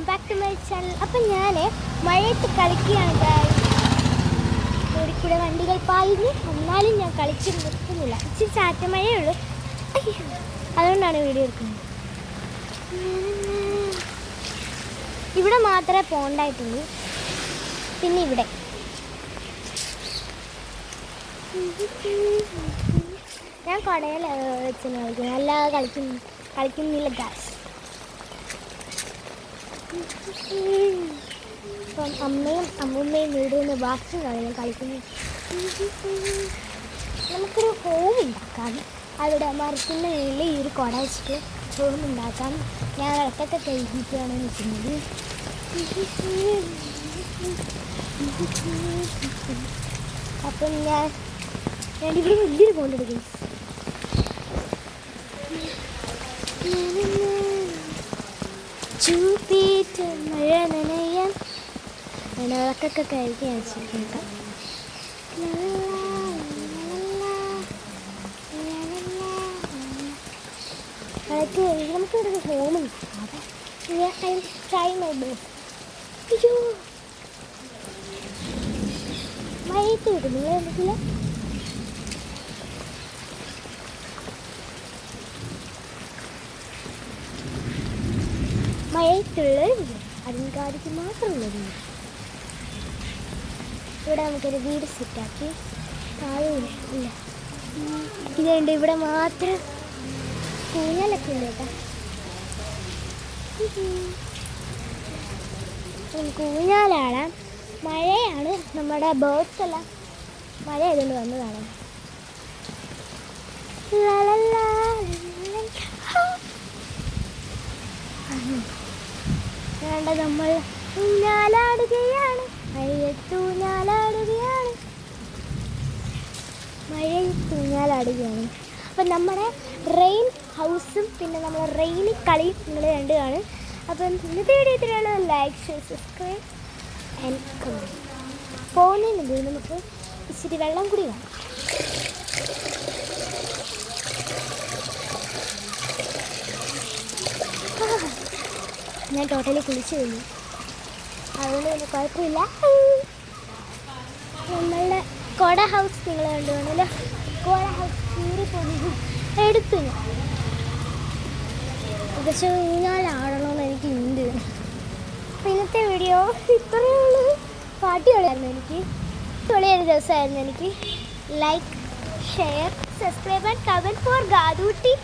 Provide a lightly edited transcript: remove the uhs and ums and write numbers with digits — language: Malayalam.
Back to my channel. അപ്പം ഞാൻ മഴയത്ത് കളിക്കുകയാണ്. കൂടെ വണ്ടികൾ പായുന്നു, എന്നാലും ഞാൻ കളിച്ച് നിർത്തുന്നില്ല. ഇച്ചിരി ചാറ്റമഴയേ ഉള്ളൂ, അതുകൊണ്ടാണ് വീഡിയോ എടുക്കുന്നത്. ഇവിടെ മാത്രമേ പോണ്ടായിട്ടുള്ളൂ, പിന്നെ ഇവിടെ ഞാൻ കടയിൽ വെച്ച് കളിക്കുന്നു, അല്ലാതെ കളിക്കുന്നില്ല ഗായ്സ്. അപ്പം അമ്മയും അമ്മൂമ്മയും വീട് നിന്ന് ബാക്കി കളിക്കുന്നു. നമുക്കൊരു ഹോം ഉണ്ടാക്കാം. അവിടെ മരത്തിൻ്റെ മുകളിൽ ഈ ഒരു കുട വെച്ചിട്ട് ഹോം ഉണ്ടാക്കാം. ഞാൻ ഇടയ്ക്കൊക്കെ കഴിപ്പിക്കുകയാണ് നിൽക്കുന്നത്. അപ്പം ഞാനിവിടെ വലിയൊരു പോണ്ടെടുക്കും. ചൂപ്പിട്ട് മഴ നനയാൻ വിളക്കൊക്കെ കഴിക്കാൻ വെച്ചിട്ടുണ്ട്. നമുക്കിവിടെ ഹോം ഉണ്ടാക്കാം. Try my best. അയ്യോ മഴയത്ത് വിടും, നിങ്ങൾ കണ്ടിട്ടില്ല? മഴയത്തുള്ളൊരു വീട്, അലങ്കാരിക്ക് മാത്രമുള്ളൊരു വീട്. ഇവിടെ നമുക്കൊരു വീട് സെറ്റാക്കി. താഴെയില്ല, ഇല്ല, ഇതുണ്ട്. ഇവിടെ മാത്രം കൂഞ്ഞാലൊക്കെ ഉണ്ട് കേട്ടോ. കൂഞ്ഞാലാണ്. മഴയാണ്, നമ്മുടെ ബേർഡ്സ് എല്ലാം മഴ ആയതുകൊണ്ട് വന്നതാണ്. വേണ്ട, നമ്മൾ ഊഞ്ഞാലാടുകയാണ്, മഴയത്തൂഞ്ഞാലാടുകയാണ്, മഴയത്തൂഞ്ഞാലാടുകയാണ്. അപ്പം നമ്മുടെ റെയിൻ ഹൗസും പിന്നെ നമ്മുടെ റെയിനി കളിയും നിങ്ങൾ കണ്ടതാണ്. അപ്പം ഇന്നത്തെ വീഡിയോ ഇത്രയാണ്. Like, share, subscribe and comment. പോകുന്നതിന് മുമ്പ് നമുക്ക് ഇച്ചിരി വെള്ളം കൂടി വേണം. ഞാൻ ടോട്ടലി കുളിച്ചു കഴിഞ്ഞു, അതുകൊണ്ട് തന്നെ കുഴപ്പമില്ല. നമ്മളുടെ കുട ഹൗസ് നിങ്ങൾ കണ്ടുപോകണല്ലോ. കുട ഹൗസ് കീറി പോകുന്നു എടുത്തു ഞാൻ. പക്ഷേ ഊഞ്ഞാലാടണമെന്ന് എനിക്ക് ഉണ്ട്. അപ്പം ഇന്നത്തെ വീഡിയോ ഇത്രയേ ഉള്ളൂ. പാട്ട് കളിയായിരുന്നു എനിക്ക്, കളിയൊരു ദിവസമായിരുന്നു എനിക്ക്. Like, share, subscribe and comment for ഗാദൂട്ടി.